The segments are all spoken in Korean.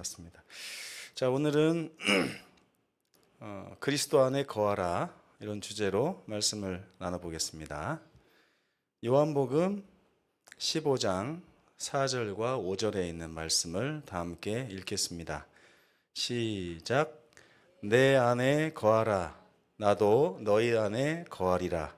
맞습니다. 자, 오늘은 그리스도 안에 거하라 이런 주제로 말씀을 나눠보겠습니다. 요한복음 15장 4절과 5절에 있는 말씀을 다 함께 읽겠습니다. 시작. 내 안에 거하라. 나도 너희 안에 거하리라.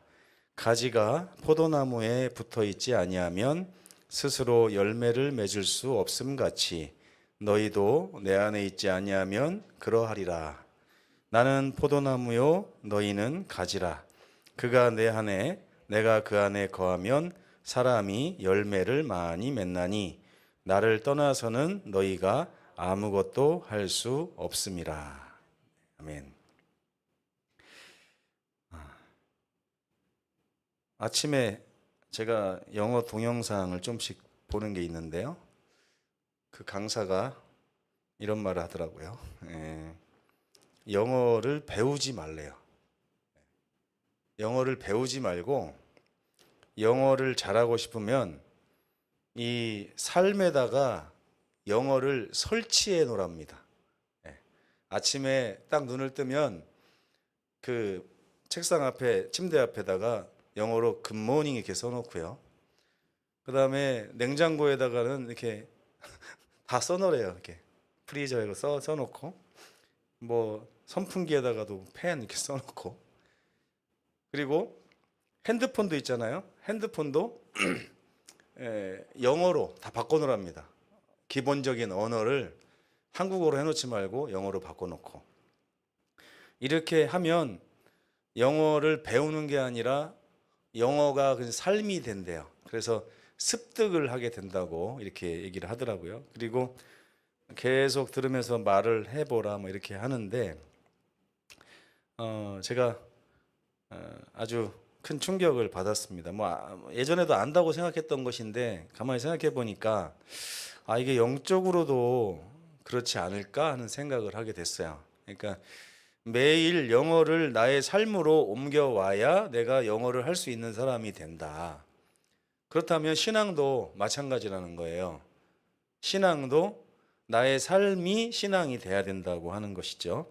가지가 포도나무에 붙어 있지 아니하면 스스로 열매를 맺을 수 없음 같이 너희도 내 안에 있지 아니하면 그러하리라. 나는 포도나무요 너희는 가지라. 그가 내 안에 내가 그 안에 거하면 사람이 열매를 많이 맺나니 나를 떠나서는 너희가 아무것도 할 수 없음이라. 아멘. 아침에 제가 영어 동영상을 좀씩 보는 게 있는데요. 그 강사가 이런 말을 하더라고요. 영어를 배우지 말래요. 영어를 배우지 말고 영어를 잘하고 싶으면 이 삶에다가 영어를 설치해 놓으랍니다. 아침에 딱 눈을 뜨면 그 책상 앞에 침대 앞에다가 영어로 굿모닝 이렇게 써놓고요. 그 다음에 냉장고에다가는 이렇게 다 써놓으래요. 이렇게 프리저에 써놓고 뭐 선풍기에다가도 펜 이렇게 써놓고 그리고 핸드폰도 있잖아요. 핸드폰도 영어로 다 바꿔놓으랍니다. 기본적인 언어를 한국어로 해놓지 말고 영어로 바꿔놓고 이렇게 하면 영어를 배우는 게 아니라 영어가 그냥 삶이 된대요. 그래서 습득을 하게 된다고 이렇게 얘기를 하더라고요. 그리고 계속 들으면서 말을 해보라 뭐 이렇게 하는데 제가 아주 큰 충격을 받았습니다. 뭐 예전에도 안다고 생각했던 것인데 가만히 생각해 보니까 이게 영적으로도 그렇지 않을까 하는 생각을 하게 됐어요. 그러니까 매일 영어를 나의 삶으로 옮겨와야 내가 영어를 할 수 있는 사람이 된다. 그렇다면 신앙도 마찬가지라는 거예요. 신앙도 나의 삶이 신앙이 돼야 된다고 하는 것이죠.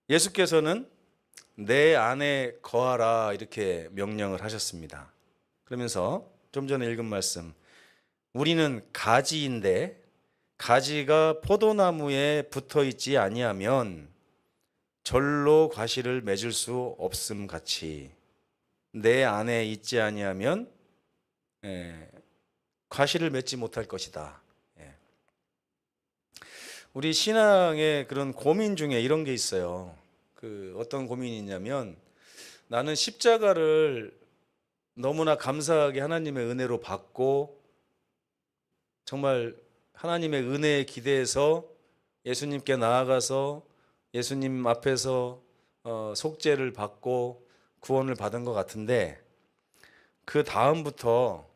예수께서는 내 안에 거하라 이렇게 명령을 하셨습니다. 그러면서 좀 전에 읽은 말씀, 우리는 가지인데 가지가 포도나무에 붙어 있지 아니하면 절로 과실을 맺을 수 없음 같이 내 안에 있지 아니하면 과실을 맺지 못할 것이다. 우리 신앙의 그런 고민 중에 이런 게 있어요. 그 어떤 고민이 있냐면 나는 십자가를 너무나 감사하게 하나님의 은혜로 받고 정말 하나님의 은혜에 기대해서 예수님께 나아가서 예수님 앞에서 속죄를 받고 구원을 받은 것 같은데 그 다음부터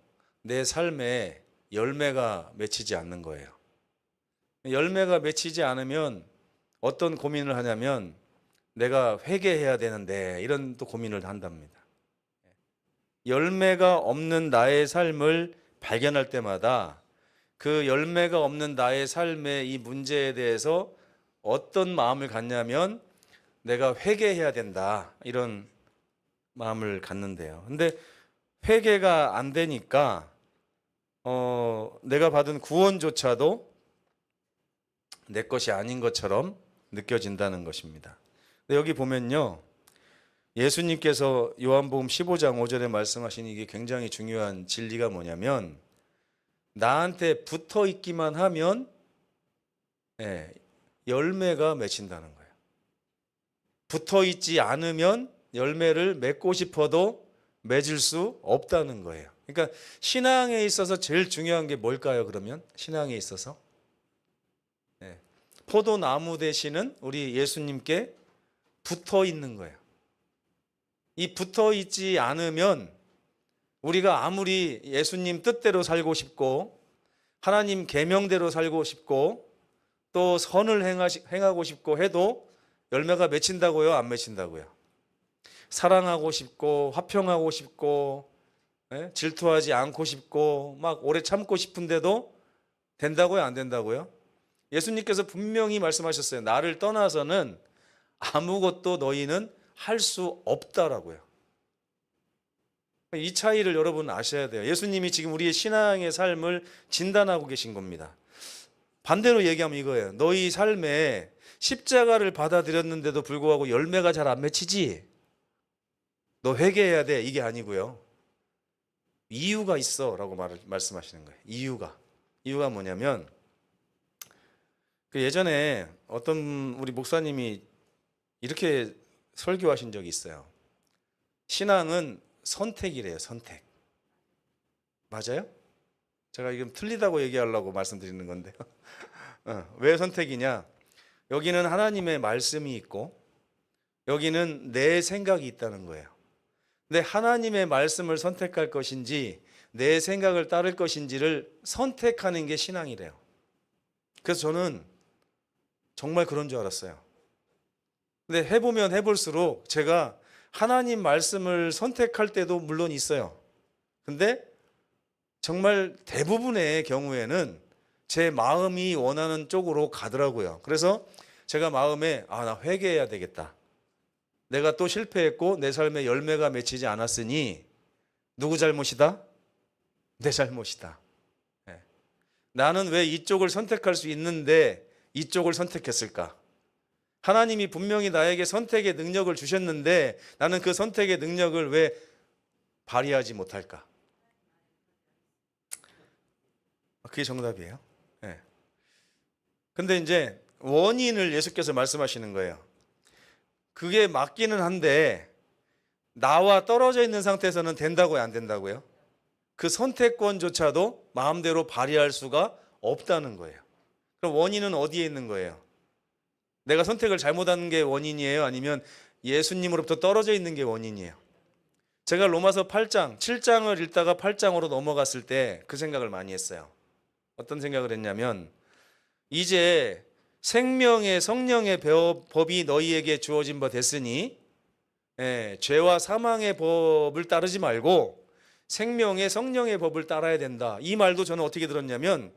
내 삶에 열매가 맺히지 않는 거예요. 열매가 맺히지 않으면 어떤 고민을 하냐면 내가 회개해야 되는데 이런 또 고민을 한답니다. 열매가 없는 나의 삶을 발견할 때마다 그 열매가 없는 나의 삶의 이 문제에 대해서 어떤 마음을 갖냐면 내가 회개해야 된다 이런 마음을 갖는데요. 근데 회개가 안 되니까 내가 받은 구원조차도 내 것이 아닌 것처럼 느껴진다는 것입니다. 근데 여기 보면요. 예수님께서 요한복음 15장 5절에 말씀하신 이게 굉장히 중요한 진리가 뭐냐면 나한테 붙어 있기만 하면 열매가 맺힌다는 거예요. 붙어 있지 않으면 열매를 맺고 싶어도 맺을 수 없다는 거예요. 그러니까 신앙에 있어서 제일 중요한 게 뭘까요? 그러면 신앙에 있어서 포도나무 되시는 우리 예수님께 붙어 있는 거예요. 이 붙어 있지 않으면 우리가 아무리 예수님 뜻대로 살고 싶고 하나님 계명대로 살고 싶고 또 선을 행하고 싶고 해도 열매가 맺힌다고요? 안 맺힌다고요? 사랑하고 싶고 화평하고 싶고 질투하지 않고 싶고 막 오래 참고 싶은데도 된다고요? 안 된다고요? 예수님께서 분명히 말씀하셨어요. 나를 떠나서는 아무것도 너희는 할 수 없다라고요. 이 차이를 여러분 아셔야 돼요. 예수님이 지금 우리의 신앙의 삶을 진단하고 계신 겁니다. 반대로 얘기하면 이거예요. 너희 삶에 십자가를 받아들였는데도 불구하고 열매가 잘 안 맺히지? 너 회개해야 돼. 이게 아니고요. 이유가 있어 라고 말씀하시는 거예요. 이유가 뭐냐면 그 예전에 어떤 우리 목사님이 이렇게 설교하신 적이 있어요. 신앙은 선택이래요. 선택. 맞아요? 제가 이건 틀리다고 얘기하려고 말씀드리는 건데요. 왜 선택이냐? 여기는 하나님의 말씀이 있고 여기는 내 생각이 있다는 거예요. 근데 하나님의 말씀을 선택할 것인지 내 생각을 따를 것인지를 선택하는 게 신앙이래요. 그래서 저는 정말 그런 줄 알았어요. 근데 해보면 해볼수록 제가 하나님 말씀을 선택할 때도 물론 있어요. 근데 정말 대부분의 경우에는 제 마음이 원하는 쪽으로 가더라고요. 그래서 제가 마음에 나 회개해야 되겠다. 내가 또 실패했고 내 삶에 열매가 맺히지 않았으니 누구 잘못이다? 내 잘못이다. 네. 나는 왜 이쪽을 선택할 수 있는데 이쪽을 선택했을까? 하나님이 분명히 나에게 선택의 능력을 주셨는데 나는 그 선택의 능력을 왜 발휘하지 못할까? 그게 정답이에요. 네. 근데 이제 원인을 예수께서 말씀하시는 거예요. 그게 맞기는 한데 나와 떨어져 있는 상태에서는 된다고요, 안 된다고요? 그 선택권조차도 마음대로 발휘할 수가 없다는 거예요. 그럼 원인은 어디에 있는 거예요? 내가 선택을 잘못한 게 원인이에요? 아니면 예수님으로부터 떨어져 있는 게 원인이에요? 제가 로마서 8장, 7장을 읽다가 8장으로 넘어갔을 때 그 생각을 많이 했어요. 어떤 생각을 했냐면 이제 생명의 성령의 법이 너희에게 주어진 바 됐으니 죄와 사망의 법을 따르지 말고 생명의 성령의 법을 따라야 된다. 이 말도 저는 어떻게 들었냐면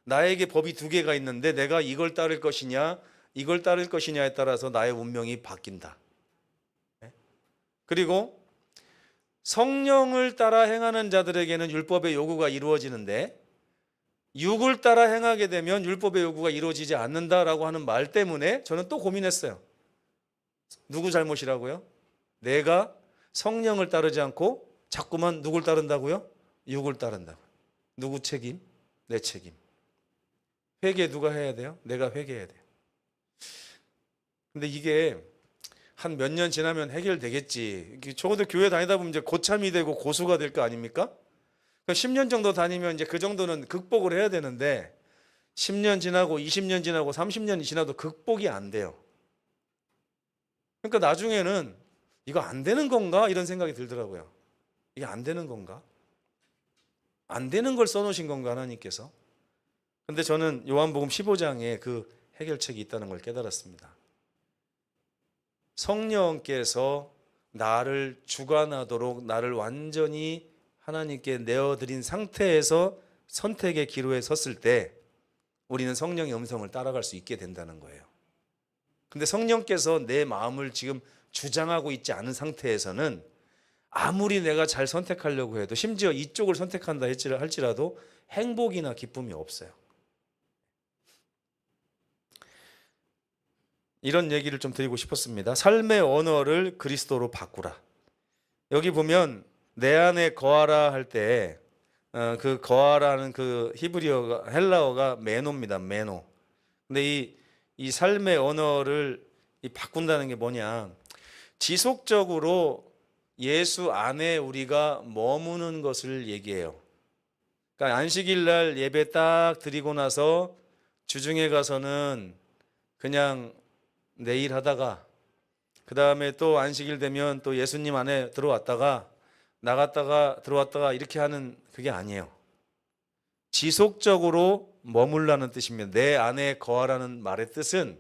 나에게 법이 두 개가 있는데 내가 이걸 따를 것이냐 이걸 따를 것이냐에 따라서 나의 운명이 바뀐다. 그리고 성령을 따라 행하는 자들에게는 율법의 요구가 이루어지는데 육을 따라 행하게 되면 율법의 요구가 이루어지지 않는다라고 하는 말 때문에 저는 또 고민했어요. 누구 잘못이라고요? 내가 성령을 따르지 않고 자꾸만 누굴 따른다고요? 육을 따른다고. 누구 책임? 내 책임. 회개 누가 해야 돼요? 내가 회개해야 돼요. 근데 이게 한 몇 년 지나면 해결되겠지. 적어도 교회 다니다 보면 이제 고참이 되고 고수가 될 거 아닙니까? 10년 정도 다니면 이제 그 정도는 극복을 해야 되는데 10년 지나고 20년 지나고 30년이 지나도 극복이 안 돼요. 그러니까 나중에는 이거 안 되는 건가? 이런 생각이 들더라고요. 이게 안 되는 건가? 안 되는 걸 써놓으신 건가 하나님께서? 근데 저는 요한복음 15장에 그 해결책이 있다는 걸 깨달았습니다. 성령께서 나를 주관하도록 나를 완전히 하나님께 내어드린 상태에서 선택의 기로에 섰을 때 우리는 성령의 음성을 따라갈 수 있게 된다는 거예요. 근데 성령께서 내 마음을 지금 주장하고 있지 않은 상태에서는 아무리 내가 잘 선택하려고 해도 심지어 이쪽을 선택한다 할지라도 행복이나 기쁨이 없어요. 이런 얘기를 좀 드리고 싶었습니다. 삶의 언어를 그리스도로 바꾸라. 여기 보면 내 안에 거하라 할 때 그 거하라는 그 히브리어가 헬라어가 메노입니다. 메노. 근데 이 삶의 언어를 바꾼다는 게 뭐냐? 지속적으로 예수 안에 우리가 머무는 것을 얘기해요. 그러니까 안식일 날 예배 딱 드리고 나서 주중에 가서는 그냥 내일 하다가 그 다음에 또 안식일 되면 또 예수님 안에 들어왔다가 나갔다가 들어왔다가 이렇게 하는 그게 아니에요. 지속적으로 머물라는 뜻입니다. 내 안에 거하라는 말의 뜻은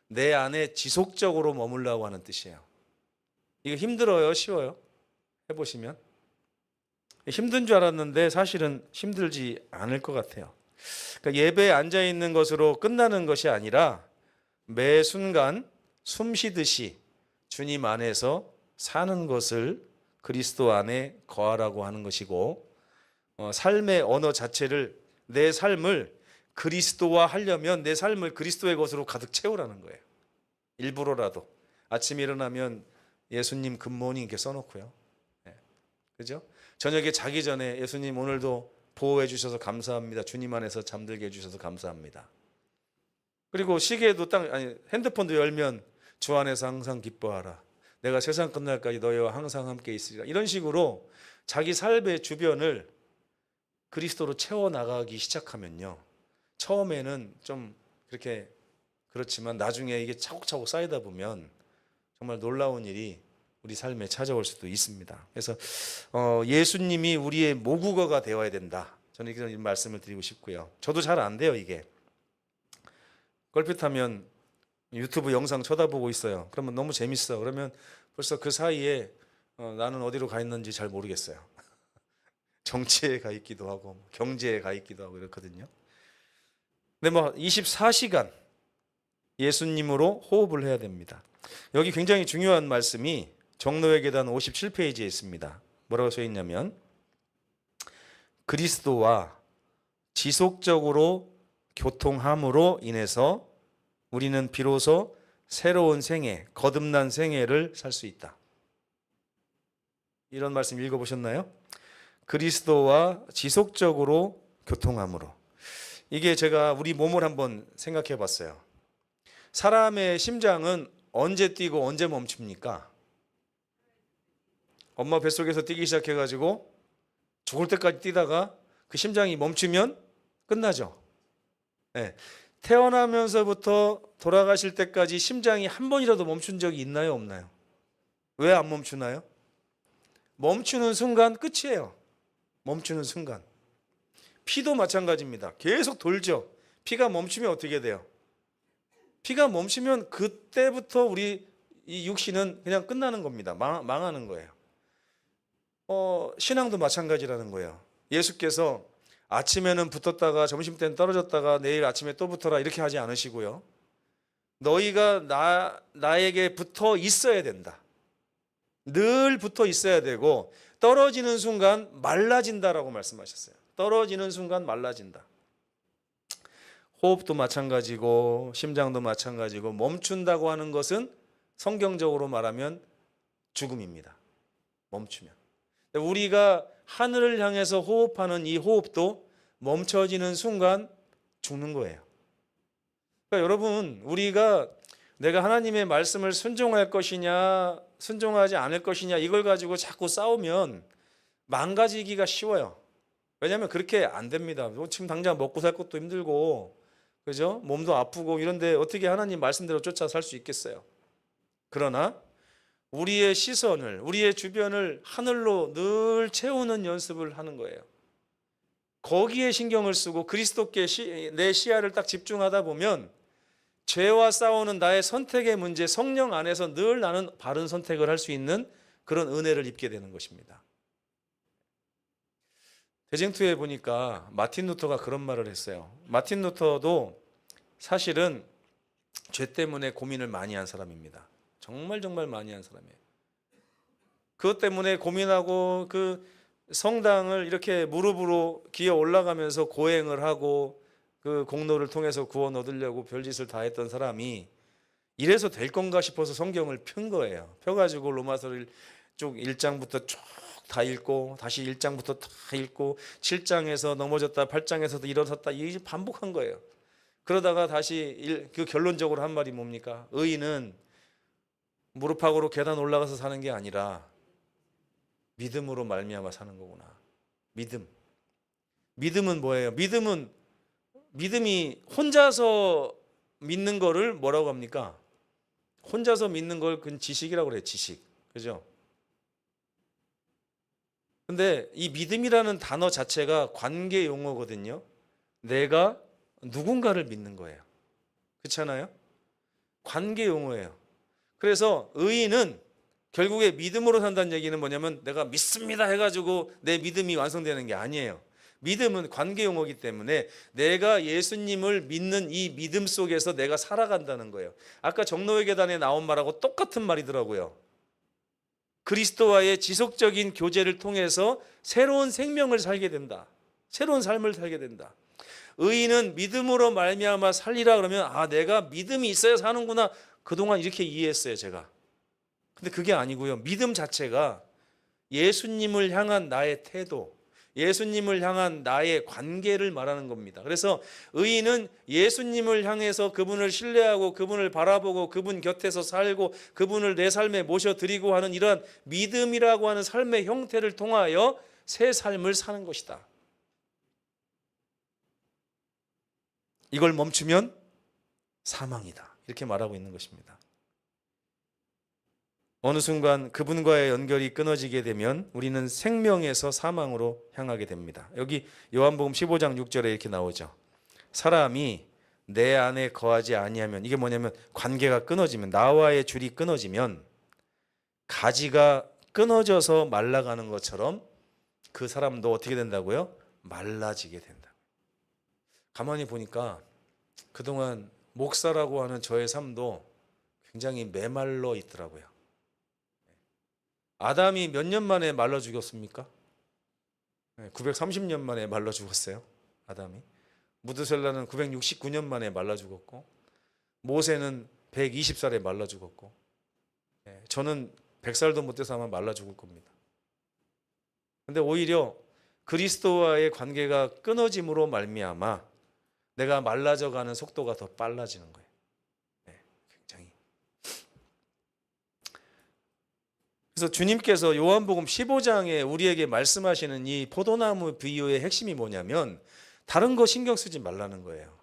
내 안에 지속적으로 머물라고 하는 뜻이에요. 이거 힘들어요? 쉬워요? 해보시면 힘든 줄 알았는데 사실은 힘들지 않을 것 같아요. 그러니까 예배에 앉아 있는 것으로 끝나는 것이 아니라 매 순간 숨 쉬듯이 주님 안에서 사는 것을 그리스도 안에 거하라고 하는 것이고, 삶의 언어 자체를, 내 삶을 그리스도화 하려면 내 삶을 그리스도의 것으로 가득 채우라는 거예요. 일부러라도 아침에 일어나면 예수님 굿모닝 이렇게 써놓고요. 네. 그죠? 저녁에 자기 전에 예수님 오늘도 보호해 주셔서 감사합니다. 주님 안에서 잠들게 해주셔서 감사합니다. 그리고 시계도 핸드폰도 열면 주 안에서 항상 기뻐하라. 내가 세상 끝날까지 너희와 항상 함께 있으리라. 이런 식으로 자기 삶의 주변을 그리스도로 채워나가기 시작하면요, 처음에는 좀 그렇게 그렇지만 나중에 이게 차곡차곡 쌓이다 보면 정말 놀라운 일이 우리 삶에 찾아올 수도 있습니다. 그래서 예수님이 우리의 모국어가 되어야 된다. 저는 이런 말씀을 드리고 싶고요. 저도 잘 안 돼요, 이게. 걸핏하면 유튜브 영상 쳐다보고 있어요. 그러면 너무 재밌어. 그러면 벌써 그 사이에 나는 어디로 가 있는지 잘 모르겠어요. 정치에 가 있기도 하고 경제에 가 있기도 하고 이렇거든요. 근데 24시간 예수님으로 호흡을 해야 됩니다. 여기 굉장히 중요한 말씀이 정노의 계단 57페이지에 있습니다. 뭐라고 써 있냐면, 그리스도와 지속적으로 교통함으로 인해서 우리는 비로소 새로운 생애, 거듭난 생애를 살 수 있다. 이런 말씀 읽어보셨나요? 그리스도와 지속적으로 교통함으로. 이게 제가 우리 몸을 한번 생각해 봤어요. 사람의 심장은 언제 뛰고 언제 멈춥니까? 엄마 뱃속에서 뛰기 시작해가지고 죽을 때까지 뛰다가 그 심장이 멈추면 끝나죠. 네. 태어나면서부터 돌아가실 때까지 심장이 한 번이라도 멈춘 적이 있나요, 없나요? 왜 안 멈추나요? 멈추는 순간 끝이에요. 멈추는 순간. 피도 마찬가지입니다. 계속 돌죠. 피가 멈추면 어떻게 돼요? 피가 멈추면 그때부터 우리 이 육신은 그냥 끝나는 겁니다. 망하는 거예요. 신앙도 마찬가지라는 거예요. 예수께서 아침에는 붙었다가 점심때는 떨어졌다가 내일 아침에 또 붙어라 이렇게 하지 않으시고요. 너희가 나에게 붙어 있어야 된다. 늘 붙어 있어야 되고, 떨어지는 순간 말라진다라고 말씀하셨어요. 떨어지는 순간 말라진다. 호흡도 마찬가지고 심장도 마찬가지고, 멈춘다고 하는 것은 성경적으로 말하면 죽음입니다. 멈추면. 우리가 하늘을 향해서 호흡하는 이 호흡도 멈춰지는 순간 죽는 거예요. 그러니까 여러분, 우리가 내가 하나님의 말씀을 순종할 것이냐 순종하지 않을 것이냐 이걸 가지고 자꾸 싸우면 망가지기가 쉬워요. 왜냐하면 그렇게 안 됩니다. 지금 당장 먹고 살 것도 힘들고, 그죠? 몸도 아프고 이런데 어떻게 하나님 말씀대로 쫓아 살 수 있겠어요? 그러나 우리의 시선을, 우리의 주변을 하늘로 늘 채우는 연습을 하는 거예요. 거기에 신경을 쓰고 그리스도께 내 시야를 딱 집중하다 보면 죄와 싸우는 나의 선택의 문제, 성령 안에서 늘 나는 바른 선택을 할 수 있는 그런 은혜를 입게 되는 것입니다. 대쟁투에 보니까 마틴 루터가 그런 말을 했어요. 마틴 루터도 사실은 죄 때문에 고민을 많이 한 사람입니다. 정말 많이 한 사람이에요. 그것 때문에 고민하고 그 성당을 이렇게 무릎으로 기어 올라가면서 고행을 하고 그 공로를 통해서 구원 얻으려고 별짓을 다 했던 사람이 이래서 될 건가 싶어서 성경을 편 거예요. 펴가지고 로마서를 쭉 1장부터 쭉 다 읽고 다시 1장부터 다 읽고 7장에서 넘어졌다 8장에서도 일어섰다 이게 반복한 거예요. 그러다가 다시 그 결론적으로 한 말이 뭡니까? 의인은 무릎팍으로 계단 올라가서 사는 게 아니라 믿음으로 말미암아 사는 거구나. 믿음은 뭐예요? 믿음이 혼자서 믿는 거를 뭐라고 합니까? 혼자서 믿는 걸 그건 지식이라고 그래요. 지식. 그죠? 근데 이 믿음이라는 단어 자체가 관계 용어거든요. 내가 누군가를 믿는 거예요. 그렇잖아요? 관계 용어예요. 그래서 의인은 결국에 믿음으로 산다는 얘기는 뭐냐면 내가 믿습니다 해가지고 내 믿음이 완성되는 게 아니에요. 믿음은 관계 용어이기 때문에 내가 예수님을 믿는 이 믿음 속에서 내가 살아간다는 거예요. 아까 정로의 계단에 나온 말하고 똑같은 말이더라고요. 그리스도와의 지속적인 교제를 통해서 새로운 생명을 살게 된다. 새로운 삶을 살게 된다. 의인은 믿음으로 말미암아 살리라 그러면 내가 믿음이 있어야 사는구나. 그동안 이렇게 이해했어요, 제가. 근데 그게 아니고요. 믿음 자체가 예수님을 향한 나의 태도, 예수님을 향한 나의 관계를 말하는 겁니다. 그래서 의인은 예수님을 향해서 그분을 신뢰하고 그분을 바라보고 그분 곁에서 살고 그분을 내 삶에 모셔드리고 하는 이러한 믿음이라고 하는 삶의 형태를 통하여 새 삶을 사는 것이다. 이걸 멈추면 사망이다. 이렇게 말하고 있는 것입니다. 어느 순간 그분과의 연결이 끊어지게 되면 우리는 생명에서 사망으로 향하게 됩니다. 여기 요한복음 15장 6절에 이렇게 나오죠. 사람이 내 안에 거하지 아니하면, 이게 뭐냐면 관계가 끊어지면, 나와의 줄이 끊어지면 가지가 끊어져서 말라가는 것처럼 그 사람도 어떻게 된다고요? 말라지게 된다. 가만히 보니까 그동안 목사라고 하는 저의 삶도 굉장히 메말라 있더라고요. 아담이 몇 년 만에 말라 죽었습니까? 930년 만에 말라 죽었어요. 아담이. 무드셀라는 969년 만에 말라 죽었고, 모세는 120살에 말라 죽었고, 저는 100살도 못 돼서 아마 말라 죽을 겁니다. 근데 오히려 그리스도와의 관계가 끊어짐으로 말미암아 내가 말라져 가는 속도가 더 빨라지는 거예요. 굉장히. 그래서 주님께서 요한복음 15장에 우리에게 말씀하시는 이 포도나무 비유의 핵심이 뭐냐면 다른 거 신경 쓰지 말라는 거예요.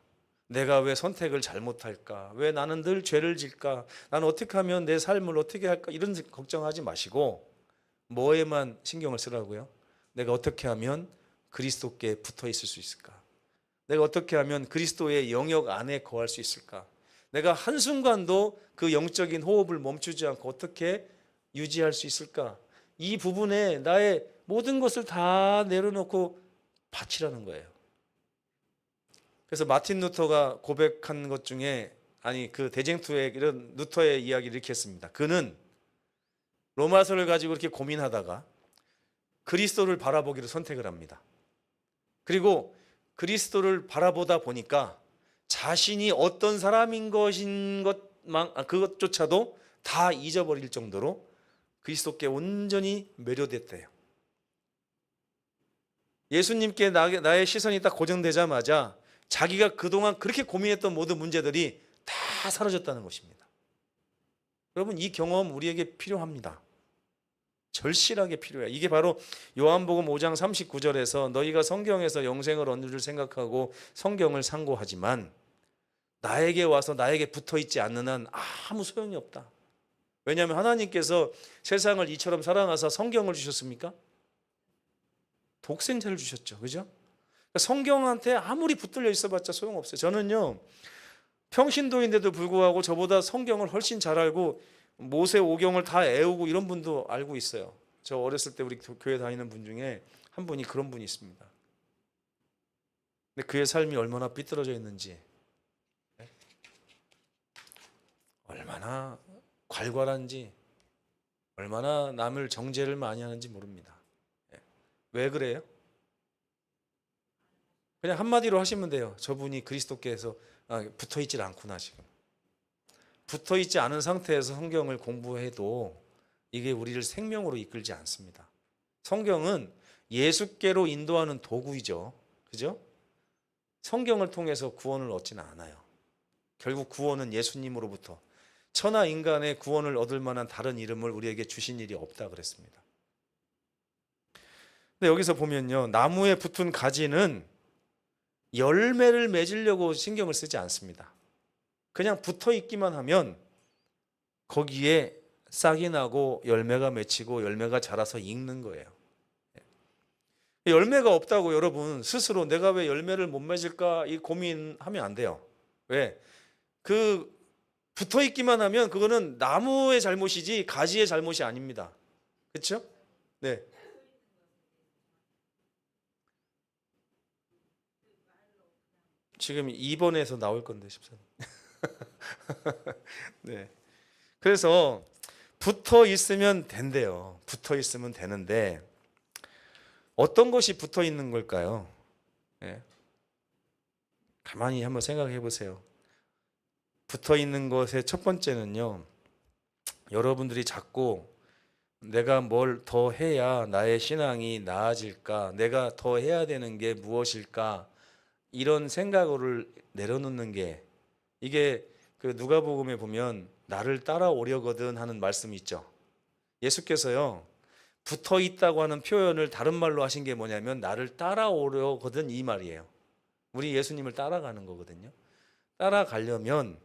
내가 왜 선택을 잘못할까? 왜 나는 늘 죄를 질까? 나는 어떻게 하면 내 삶을 어떻게 할까? 이런 걱정하지 마시고 뭐에만 신경을 쓰라고요? 내가 어떻게 하면 그리스도께 붙어 있을 수 있을까? 내가 어떻게 하면 그리스도의 영역 안에 거할 수 있을까? 내가 한순간도 그 영적인 호흡을 멈추지 않고 어떻게 유지할 수 있을까? 이 부분에 나의 모든 것을 다 내려놓고 바치라는 거예요. 그래서 마틴 루터가 고백한 것 중에, 그 대쟁투의 이런 루터의 이야기를 이렇게 했습니다. 그는 로마서를 가지고 이렇게 고민하다가 그리스도를 바라보기를 선택을 합니다. 그리고 그리스도를 바라보다 보니까 자신이 어떤 사람인 것인 그것조차도 다 잊어버릴 정도로 그리스도께 온전히 매료됐대요. 예수님께 나의 시선이 딱 고정되자마자 자기가 그동안 그렇게 고민했던 모든 문제들이 다 사라졌다는 것입니다. 여러분, 이 경험 우리에게 필요합니다. 절실하게 필요해요. 이게 바로 요한복음 5장 39절에서 너희가 성경에서 영생을 얻는 줄 생각하고 성경을 상고하지만 나에게 와서 나에게 붙어있지 않는 한 아무 소용이 없다. 왜냐하면 하나님께서 세상을 이처럼 사랑하사 성경을 주셨습니까? 독생자를 주셨죠. 그죠? 성경한테 아무리 붙들려 있어봤자 소용없어요. 저는요, 평신도인데도 불구하고 저보다 성경을 훨씬 잘 알고 모세 오경을 다 애우고 이런 분도 알고 있어요. 저 어렸을 때 우리 교회 다니는 분 중에 한 분이 그런 분이 있습니다. 근데 그의 삶이 얼마나 삐뚤어져 있는지, 얼마나 괄괄한지, 얼마나 남을 정죄를 많이 하는지 모릅니다. 왜 그래요? 그냥 한마디로 하시면 돼요. 저분이 그리스도께서 붙어있질 않구나. 지금 붙어있지 않은 상태에서 성경을 공부해도 이게 우리를 생명으로 이끌지 않습니다. 성경은 예수께로 인도하는 도구이죠. 그죠? 성경을 통해서 구원을 얻지는 않아요. 결국 구원은 예수님으로부터, 천하 인간의 구원을 얻을 만한 다른 이름을 우리에게 주신 일이 없다 그랬습니다. 근데 여기서 보면요, 나무에 붙은 가지는 열매를 맺으려고 신경을 쓰지 않습니다. 그냥 붙어 있기만 하면 거기에 싹이 나고 열매가 맺히고 열매가 자라서 익는 거예요. 열매가 없다고 여러분 스스로 내가 왜 열매를 못 맺을까 이 고민하면 안 돼요. 왜? 그 붙어 있기만 하면 그거는 나무의 잘못이지 가지의 잘못이 아닙니다. 그렇죠? 네. 지금 2번에서 나올 건데 14. 네. 그래서 붙어 있으면 된대요. 붙어 있으면 되는데 어떤 것이 붙어 있는 걸까요? 네. 가만히 한번 생각해 보세요. 붙어 있는 것의 첫 번째는요. 여러분들이 자꾸 내가 뭘 더 해야 나의 신앙이 나아질까? 내가 더 해야 되는 게 무엇일까? 이런 생각을 내려놓는 게 이게 그 누가복음에 보면 나를 따라오려거든 하는 말씀이 있죠. 예수께서요. 붙어 있다고 하는 표현을 다른 말로 하신 게 뭐냐면 나를 따라오려거든 이 말이에요. 우리 예수님을 따라가는 거거든요. 따라가려면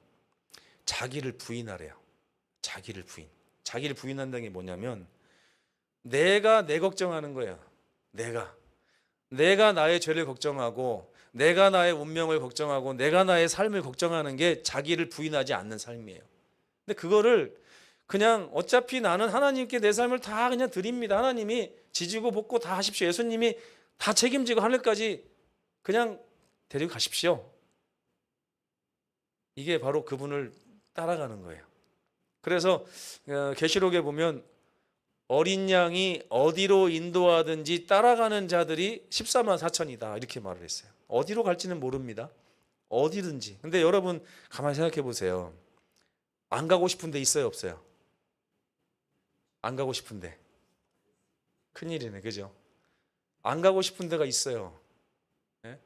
자기를 부인하래요. 자기를 부인. 자기를 부인한다는 게 뭐냐면 내가 내 걱정하는 거예요. 내가 나의 죄를 걱정하고 내가 나의 운명을 걱정하고 내가 나의 삶을 걱정하는 게 자기를 부인하지 않는 삶이에요. 근데 그거를 그냥 어차피 나는 하나님께 내 삶을 다 그냥 드립니다. 하나님이 지지고 볶고 다 하십시오. 예수님이 다 책임지고 하늘까지 그냥 데리고 가십시오. 이게 바로 그분을 따라가는 거예요. 그래서 계시록에 보면 어린 양이 어디로 인도하든지 따라가는 자들이 14만 4천이다 이렇게 말을 했어요. 어디로 갈지는 모릅니다. 어디든지. 근데 여러분 가만히 생각해 보세요. 안 가고 싶은 데 있어요, 없어요? 안 가고 싶은데 큰일이네, 그죠? 안 가고 싶은 데가 있어요. 예?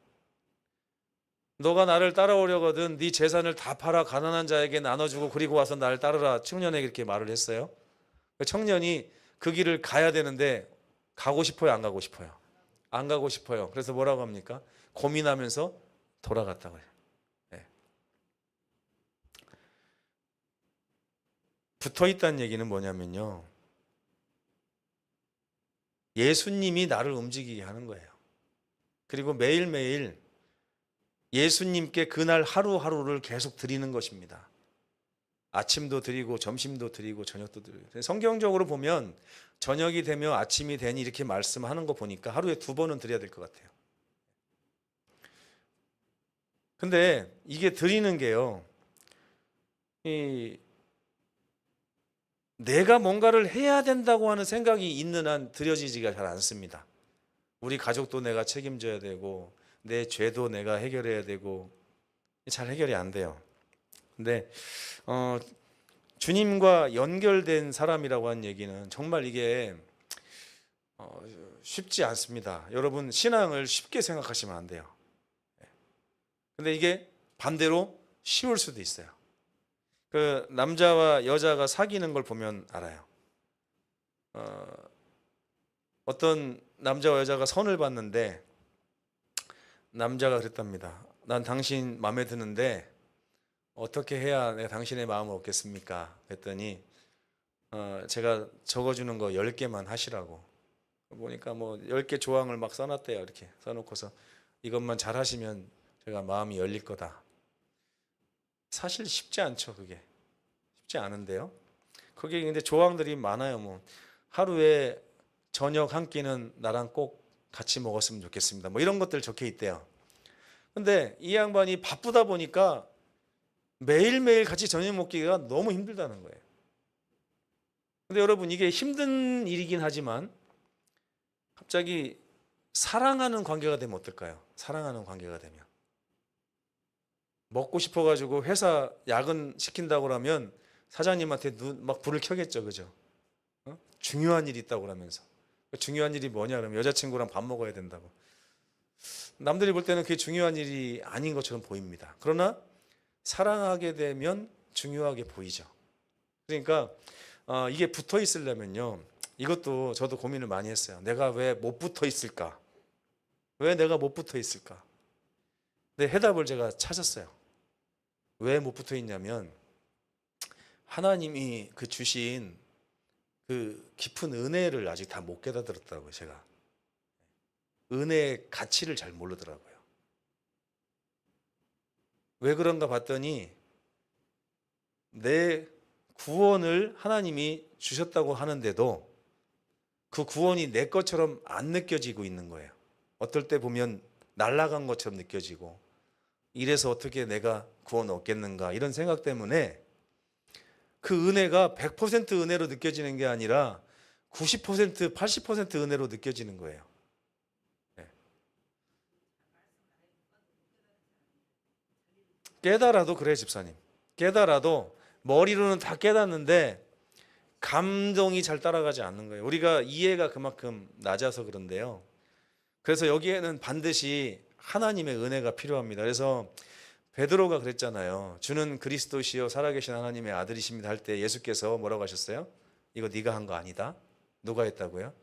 너가 나를 따라오려거든 네 재산을 다 팔아 가난한 자에게 나눠주고 그리고 와서 나를 따르라. 청년에게 이렇게 말을 했어요. 청년이 그 길을 가야 되는데 가고 싶어요, 안 가고 싶어요? 안 가고 싶어요. 그래서 뭐라고 합니까? 고민하면서 돌아갔다고 해요. 네. 붙어 있다는 얘기는 뭐냐면요. 예수님이 나를 움직이게 하는 거예요. 그리고 매일매일 예수님께 그날 하루하루를 계속 드리는 것입니다. 아침도 드리고 점심도 드리고 저녁도 드리고. 성경적으로 보면 저녁이 되며 아침이 되니 이렇게 말씀하는 거 보니까 하루에 2번은 드려야 될 것 같아요. 근데 이게 드리는 게요. 내가 뭔가를 해야 된다고 하는 생각이 있는 한 드려지지가 잘 않습니다. 우리 가족도 내가 책임져야 되고 내 죄도 내가 해결해야 되고 잘 해결이 안 돼요. 근데 주님과 연결된 사람이라고 하는 얘기는 정말 이게 쉽지 않습니다. 여러분 신앙을 쉽게 생각하시면 안 돼요. 근데 이게 반대로 쉬울 수도 있어요. 그 남자와 여자가 사귀는 걸 보면 알아요. 어떤 남자와 여자가 선을 봤는데 남자가 그랬답니다. 난 당신 마음에 드는데 어떻게 해야 내가 당신의 마음을 얻겠습니까? 그랬더니 제가 적어주는 거 10개만 하시라고. 보니까 뭐 10개 조항을 막 써놨대요. 이렇게 써놓고서 이것만 잘 하시면 제가 마음이 열릴 거다. 사실 쉽지 않죠, 그게. 쉽지 않은데요. 거기 근데 조항들이 많아요. 뭐 하루에 저녁 한 끼는 나랑 꼭 같이 먹었으면 좋겠습니다. 뭐 이런 것들 적혀 있대요. 근데 이 양반이 바쁘다 보니까 매일매일 같이 저녁 먹기가 너무 힘들다는 거예요. 근데 여러분 이게 힘든 일이긴 하지만 갑자기 사랑하는 관계가 되면 어떨까요? 사랑하는 관계가 되면 먹고 싶어가지고 회사 야근 시킨다고 그러면 사장님한테 막 불을 켜겠죠, 그죠? 중요한 일이 있다고 그러면서 중요한 일이 뭐냐 그러면 여자친구랑 밥 먹어야 된다고. 남들이 볼 때는 그게 중요한 일이 아닌 것처럼 보입니다. 그러나 사랑하게 되면 중요하게 보이죠. 그러니까 이게 붙어 있으려면요. 이것도 저도 고민을 많이 했어요. 내가 왜 못 붙어 있을까? 왜 내가 못 붙어 있을까? 근데 해답을 제가 찾았어요. 왜 못 붙어 있냐면 하나님이 그 주신 그 깊은 은혜를 아직 다 못 깨닫더라고요. 제가 은혜의 가치를 잘 모르더라고요. 왜 그런가 봤더니 내 구원을 하나님이 주셨다고 하는데도 그 구원이 내 것처럼 안 느껴지고 있는 거예요. 어떨 때 보면 날아간 것처럼 느껴지고 이래서 어떻게 내가 구원 얻겠는가 이런 생각 때문에 그 은혜가 100% 은혜로 느껴지는 게 아니라 90%, 80% 은혜로 느껴지는 거예요. 네. 깨달아도 그래, 집사님. 깨달아도 머리로는 다 깨닫는데 감동이 잘 따라가지 않는 거예요. 우리가 이해가 그만큼 낮아서 그런데요. 그래서 여기에는 반드시 하나님의 은혜가 필요합니다. 그래서 베드로가 그랬잖아요. 주는 그리스도시요 살아계신 하나님의 아들이십니다 할 때 예수께서 뭐라고 하셨어요? 이거 네가 한 거 아니다. 누가 했다고요?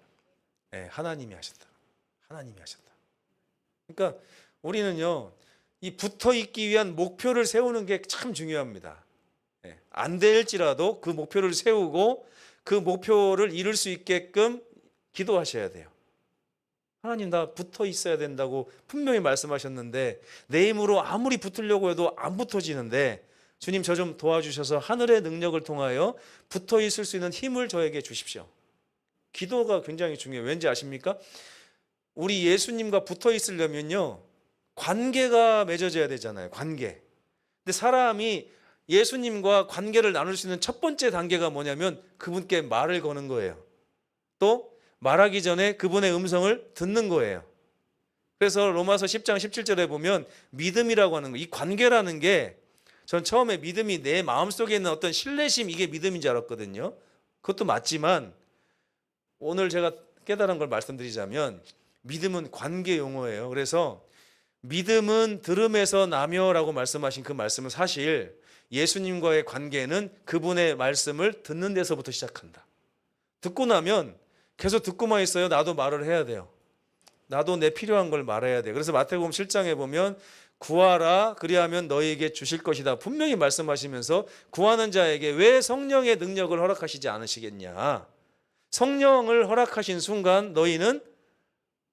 네, 하나님이 하셨다. 하나님이 하셨다. 그러니까 우리는요, 이 붙어 있기 위한 목표를 세우는 게 참 중요합니다. 네, 안 될지라도 그 목표를 세우고 그 목표를 이룰 수 있게끔 기도하셔야 돼요. 하나님, 나 붙어 있어야 된다고 분명히 말씀하셨는데 내 힘으로 아무리 붙으려고 해도 안 붙어지는데 주님, 저 좀 도와주셔서 하늘의 능력을 통하여 붙어 있을 수 있는 힘을 저에게 주십시오. 기도가 굉장히 중요해요. 왠지 아십니까? 우리 예수님과 붙어 있으려면요, 관계가 맺어져야 되잖아요. 관계. 근데 사람이 예수님과 관계를 나눌 수 있는 첫 번째 단계가 뭐냐면 그분께 말을 거는 거예요. 또 말하기 전에 그분의 음성을 듣는 거예요. 그래서 로마서 10장 17절에 보면 믿음이라고 하는 거, 이 관계라는 게, 전 처음에 믿음이 내 마음속에 있는 어떤 신뢰심, 이게 믿음인 줄 알았거든요. 그것도 맞지만 오늘 제가 깨달은 걸 말씀드리자면 믿음은 관계 용어예요. 그래서 믿음은 들음에서 나며라고 말씀하신 그 말씀은 사실 예수님과의 관계는 그분의 말씀을 듣는 데서부터 시작한다. 듣고 나면 계속 듣고만 있어요. 나도 말을 해야 돼요. 나도 내 필요한 걸 말해야 돼요. 그래서 마태복음 7장에 보면 구하라 그리하면 너희에게 주실 것이다 분명히 말씀하시면서 구하는 자에게 왜 성령의 능력을 허락하시지 않으시겠냐. 성령을 허락하신 순간 너희는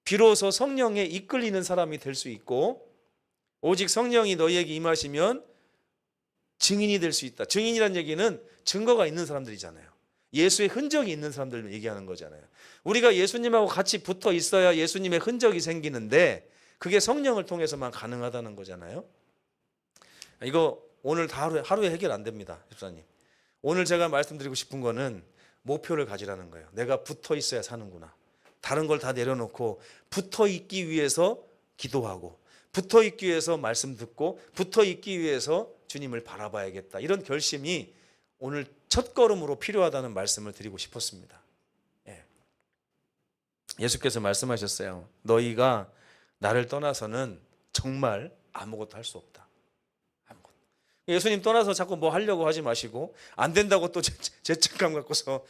비로소 성령에 이끌리는 사람이 될 수 있고, 오직 성령이 너희에게 임하시면 증인이 될 수 있다. 증인이란 얘기는 증거가 있는 사람들이잖아요. 예수의 흔적이 있는 사람들을 얘기하는 거잖아요. 우리가 예수님하고 같이 붙어 있어야 예수님의 흔적이 생기는데 그게 성령을 통해서만 가능하다는 거잖아요. 이거 오늘 다 하루에 해결 안 됩니다, 집사님. 오늘 제가 말씀드리고 싶은 거는 목표를 가지라는 거예요. 내가 붙어 있어야 사는구나. 다른 걸 다 내려놓고 붙어 있기 위해서 기도하고, 붙어 있기 위해서 말씀 듣고, 붙어 있기 위해서 주님을 바라봐야겠다. 이런 결심이 오늘 첫 걸음으로 필요하다는 말씀을 드리고 싶었습니다. 예수께서 말씀하셨어요. 너희가 나를 떠나서는 정말 아무것도 할 수 없다. 아무것도. 예수님 떠나서 자꾸 뭐 하려고 하지 마시고, 안 된다고 또 죄책감 갖고서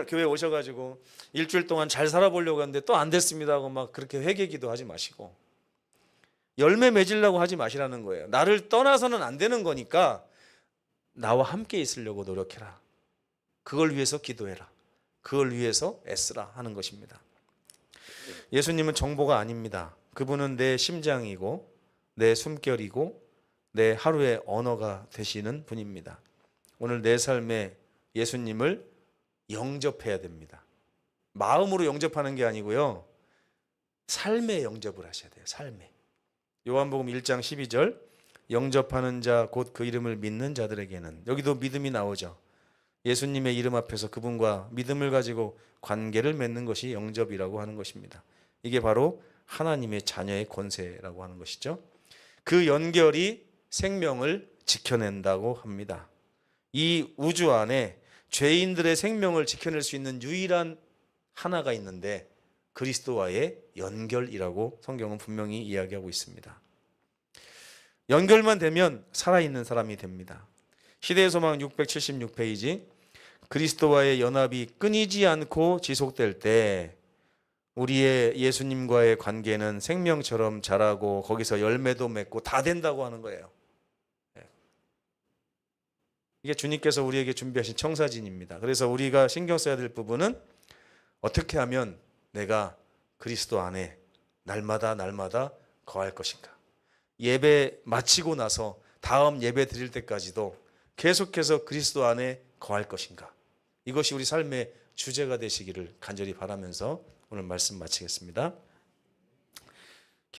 교회 오셔가지고 일주일 동안 잘 살아보려고 하는데 또 안 됐습니다 하고 막 그렇게 회개기도 하지 마시고, 열매 맺으려고 하지 마시라는 거예요. 나를 떠나서는 안 되는 거니까 나와 함께 있으려고 노력해라. 그걸 위해서 기도해라. 그걸 위해서 애쓰라 하는 것입니다. 예수님은 정보가 아닙니다. 그분은 내 심장이고 내 숨결이고 내 하루의 언어가 되시는 분입니다. 오늘 내 삶에 예수님을 영접해야 됩니다. 마음으로 영접하는 게 아니고요, 삶에 영접을 하셔야 돼요. 삶에. 요한복음 1장 12절 영접하는 자 곧 그 이름을 믿는 자들에게는, 여기도 믿음이 나오죠. 예수님의 이름 앞에서 그분과 믿음을 가지고 관계를 맺는 것이 영접이라고 하는 것입니다. 이게 바로 하나님의 자녀의 권세라고 하는 것이죠. 그 연결이 생명을 지켜낸다고 합니다. 이 우주 안에 죄인들의 생명을 지켜낼 수 있는 유일한 하나가 있는데 그리스도와의 연결이라고 성경은 분명히 이야기하고 있습니다. 연결만 되면 살아있는 사람이 됩니다. 시대의 소망 676페이지, 그리스도와의 연합이 끊이지 않고 지속될 때 우리의 예수님과의 관계는 생명처럼 자라고 거기서 열매도 맺고 다 된다고 하는 거예요. 이게 주님께서 우리에게 준비하신 청사진입니다. 그래서 우리가 신경 써야 될 부분은 어떻게 하면 내가 그리스도 안에 날마다 거할 것인가. 예배 마치고 나서 다음 예배 드릴 때까지도 계속해서 그리스도 안에 거할 것인가. 이것이 우리 삶의 주제가 되시기를 간절히 바라면서 오늘 말씀 마치겠습니다.